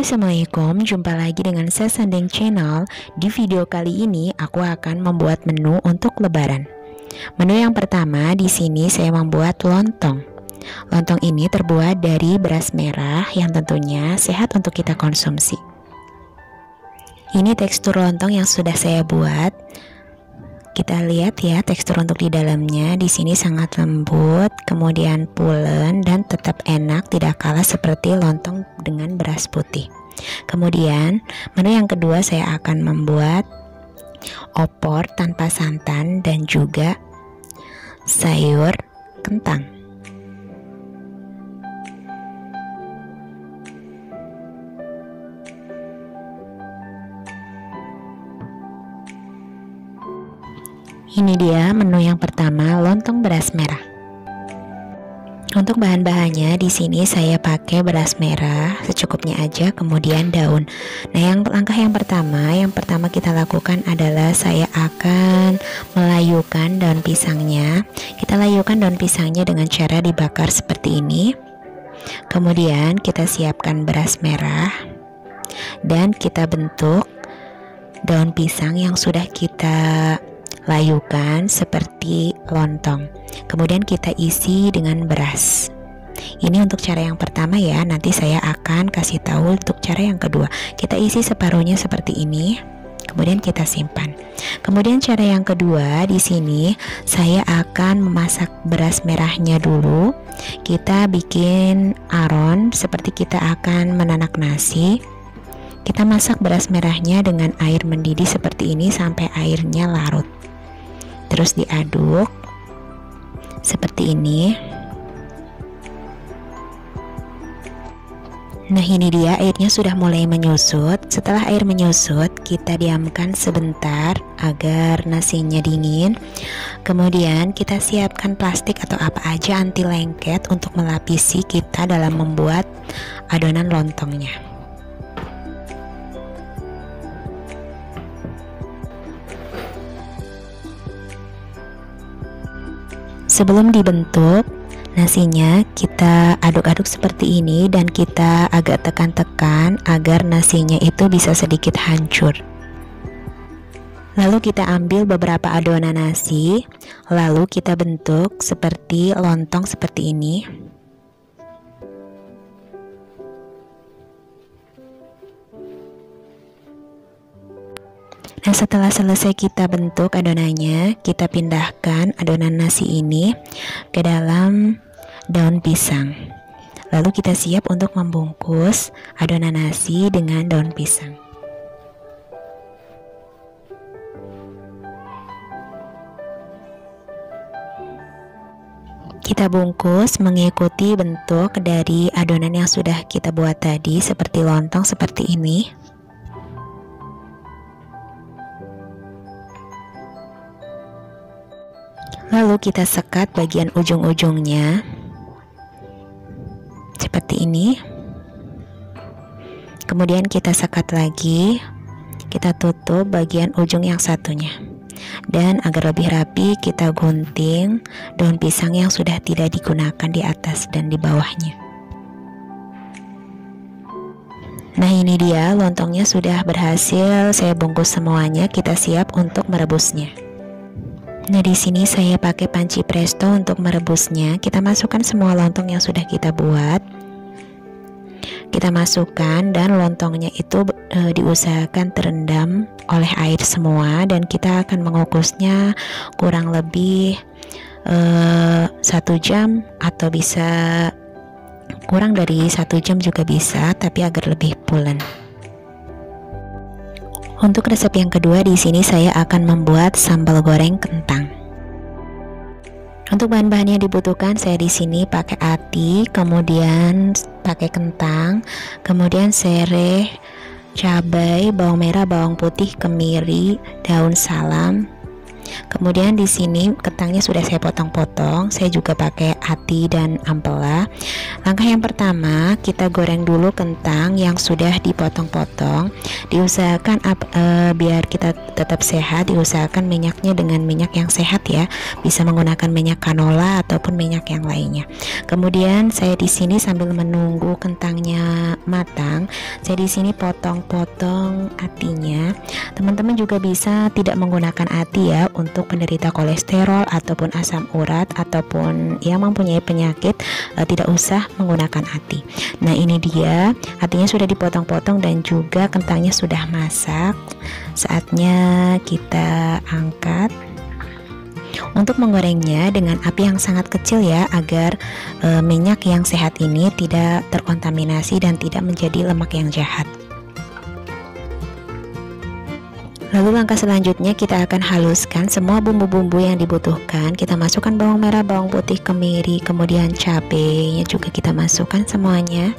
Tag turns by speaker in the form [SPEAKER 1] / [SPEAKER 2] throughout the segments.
[SPEAKER 1] Halo, assalamualaikum, jumpa lagi dengan saya Sandeng Channel. Di video kali ini aku akan membuat menu untuk lebaran. Menu yang pertama di sini saya membuat lontong. Lontong ini terbuat dari beras merah yang tentunya sehat untuk kita konsumsi. Ini tekstur lontong yang sudah saya buat. Kita lihat ya, tekstur untuk di dalamnya di sini sangat lembut, kemudian pulen dan tetap enak, tidak kalah seperti lontong dengan beras putih. Kemudian menu yang kedua saya akan membuat opor tanpa santan dan juga sayur kentang. Ini dia menu yang pertama, lontong beras merah. Untuk bahan-bahannya di sini saya pakai beras merah secukupnya aja, kemudian daun. Nah, langkah yang pertama kita lakukan adalah saya akan melayukan daun pisangnya. Kita layukan daun pisangnya dengan cara dibakar seperti ini. Kemudian kita siapkan beras merah dan kita bentuk daun pisang yang sudah kita layukan seperti lontong. Kemudian kita isi dengan beras. Ini untuk cara yang pertama ya. Nanti saya akan kasih tahu untuk cara yang kedua. Kita isi separuhnya seperti ini. Kemudian kita simpan. Kemudian cara yang kedua di sini saya akan memasak beras merahnya dulu. Kita bikin aron seperti kita akan menanak nasi. Kita masak beras merahnya dengan air mendidih seperti ini sampai airnya larut. Terus diaduk seperti ini. Nah, ini dia airnya sudah mulai menyusut. Setelah air menyusut, kita diamkan sebentar agar nasinya dingin. Kemudian kita siapkan plastik atau apa aja anti lengket untuk melapisi kita dalam membuat adonan lontongnya. Sebelum dibentuk, nasinya kita aduk-aduk seperti ini dan kita agak tekan-tekan agar nasinya itu bisa sedikit hancur. Lalu kita ambil beberapa adonan nasi, lalu kita bentuk seperti lontong seperti ini. Nah, setelah selesai kita bentuk adonannya, kita pindahkan adonan nasi ini ke dalam daun pisang. Lalu kita siap untuk membungkus adonan nasi dengan daun pisang. Kita bungkus mengikuti bentuk dari adonan yang sudah kita buat tadi seperti lontong seperti ini. Lalu kita sekat bagian ujung-ujungnya seperti ini. Kemudian kita sekat lagi, kita tutup bagian ujung yang satunya. Dan agar lebih rapi kita gunting daun pisang yang sudah tidak digunakan di atas dan di bawahnya. Nah, ini dia lontongnya sudah berhasil saya bungkus semuanya. Kita siap untuk merebusnya. Nah, di sini saya pakai panci presto untuk merebusnya. Kita masukkan semua lontong yang sudah kita buat. Kita masukkan dan lontongnya itu diusahakan terendam oleh air semua dan kita akan mengukusnya kurang lebih 1 jam atau bisa kurang dari 1 jam juga bisa, tapi agar lebih pulen. Untuk resep yang kedua di sini saya akan membuat sambal goreng kentang. Untuk bahan-bahan yang dibutuhkan saya di sini pakai ati, kemudian pakai kentang, kemudian sereh, cabai, bawang merah, bawang putih, kemiri, daun salam, Kemudian di sini kentangnya sudah saya potong-potong. Saya juga pakai ati dan ampela. Langkah yang pertama, kita goreng dulu kentang yang sudah dipotong-potong. Diusahakan biar kita tetap sehat, diusahakan minyaknya dengan minyak yang sehat ya. Bisa menggunakan minyak canola ataupun minyak yang lainnya. Kemudian saya di sini sambil menunggu kentangnya matang, saya di sini potong-potong atinya. Teman-teman juga bisa tidak menggunakan ati ya untuk penderita kolesterol ataupun asam urat ataupun yang mempunyai penyakit, tidak usah menggunakan ati. Nah, ini dia atinya sudah dipotong-potong dan juga kentangnya sudah masak. Saatnya kita angkat. Untuk menggorengnya dengan api yang sangat kecil ya, agar minyak yang sehat ini tidak terkontaminasi dan tidak menjadi lemak yang jahat. Lalu langkah selanjutnya kita akan haluskan semua bumbu-bumbu yang dibutuhkan. Kita masukkan bawang merah, bawang putih, kemiri, kemudian cabenya juga kita masukkan semuanya.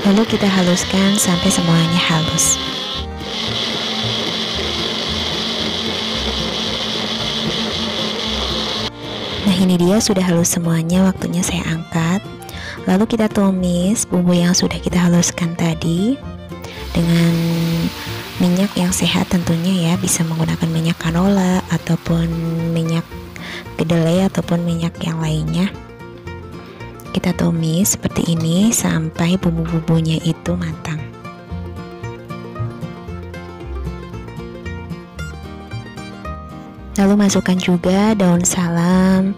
[SPEAKER 1] Lalu kita haluskan sampai semuanya halus. Nah, ini dia sudah halus semuanya, waktunya saya angkat. Lalu kita tumis bumbu yang sudah kita haluskan tadi dengan minyak yang sehat tentunya ya, bisa menggunakan minyak canola ataupun minyak kedelai ataupun minyak yang lainnya. Kita tumis seperti ini sampai bumbu-bumbunya itu matang. Lalu masukkan juga daun salam,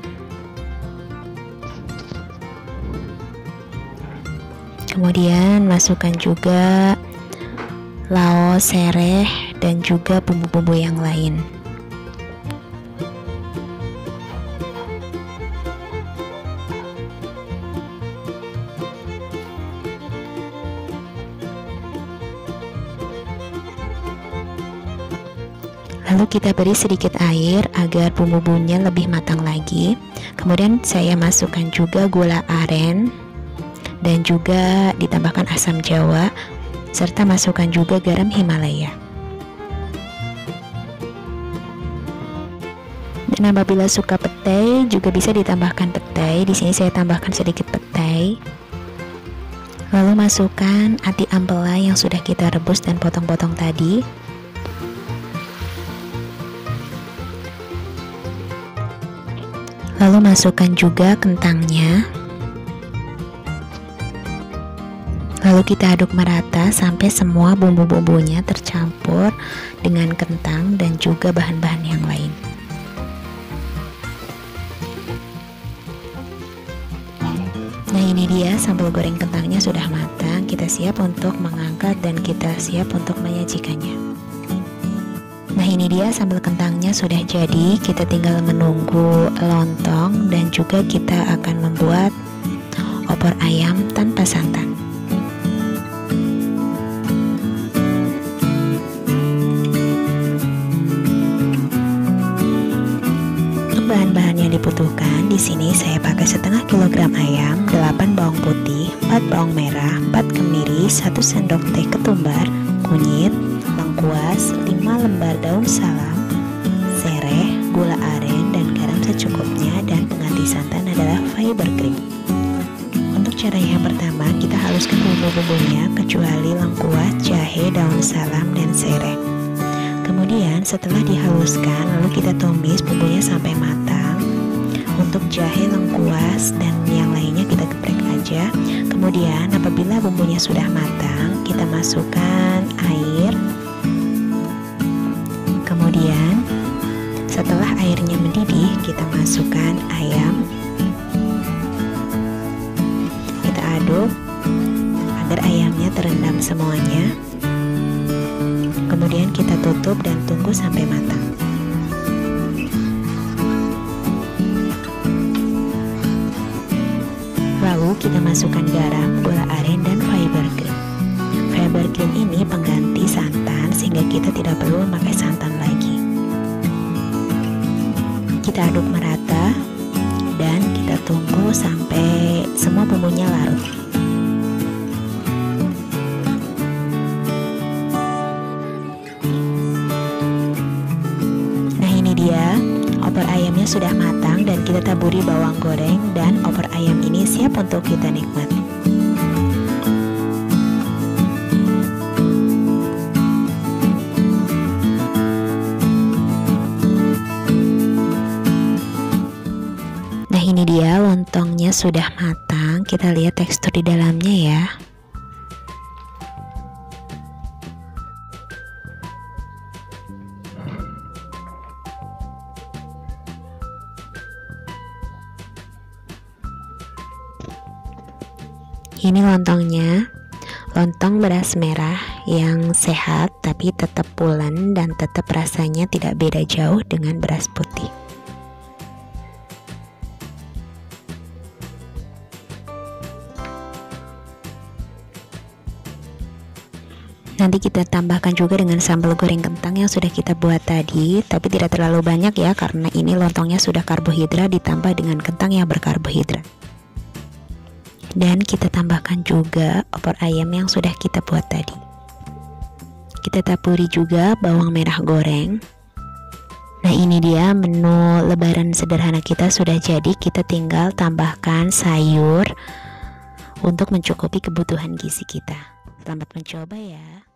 [SPEAKER 1] kemudian masukkan juga laos, sereh, dan juga bumbu-bumbu yang lain. Lalu kita beri sedikit air agar bumbu-bumbunya lebih matang lagi. Kemudian saya masukkan juga gula aren dan juga ditambahkan asam jawa, serta masukkan juga garam Himalaya. Dan apabila suka petai juga bisa ditambahkan petai. Di sini saya tambahkan sedikit petai. Lalu masukkan ati ampela yang sudah kita rebus dan potong-potong tadi. Lalu masukkan juga kentangnya. Lalu kita aduk merata sampai semua bumbu-bumbunya tercampur dengan kentang dan juga bahan-bahan yang lain. Nah, ini dia sambal goreng kentangnya sudah matang. Kita siap untuk mengangkat dan kita siap untuk menyajikannya. Nah, ini dia sambal kentangnya sudah jadi. Kita tinggal menunggu lontong dan juga kita akan membuat opor ayam tanpa santan. Bahan-bahan yang dibutuhkan di sini saya pakai setengah kilogram ayam, 8 bawang putih, 4 bawang merah, 4 kemiri, 1 sendok teh ketumbar, kunyit, lengkuas, 5 lembar daun salam, sereh, gula aren, dan garam secukupnya, dan pengganti santan adalah fiber cream. Untuk cara yang pertama, kita haluskan bumbu-bumbunya kecuali lengkuas, jahe, daun salam, dan sereh. Kemudian setelah dihaluskan, lalu kita tumis bumbunya sampai matang. Untuk jahe, lengkuas, dan yang lainnya kita geprek aja. Kemudian apabila bumbunya sudah matang, kita masukkan air. Kemudian setelah airnya mendidih, kita masukkan ayam. Kita aduk agar ayamnya terendam semuanya. Kemudian kita tutup dan tunggu sampai matang. Lalu kita masukkan garam, gula aren, dan fiber cream. Fiber cream ini pengganti santan sehingga kita tidak perlu memakai santan lagi. Kita aduk merata dan kita tunggu sampai semua bumbunya larut. ayamnya sudah matang dan kita taburi bawang goreng, dan opor ayam ini siap untuk kita nikmati. Nah, ini dia lontongnya sudah matang. Kita lihat tekstur di dalamnya ya. Ini lontongnya, lontong beras merah yang sehat tapi tetap pulen dan tetap rasanya tidak beda jauh dengan beras putih. Nanti kita tambahkan juga dengan sambal goreng kentang yang sudah kita buat tadi, tapi tidak terlalu banyak ya, karena ini lontongnya sudah karbohidrat ditambah dengan kentang yang berkarbohidrat. Dan kita tambahkan juga opor ayam yang sudah kita buat tadi. Kita taburi juga bawang merah goreng. Nah, ini dia menu lebaran sederhana kita sudah jadi. Kita tinggal tambahkan sayur untuk mencukupi kebutuhan gizi kita. Selamat mencoba ya.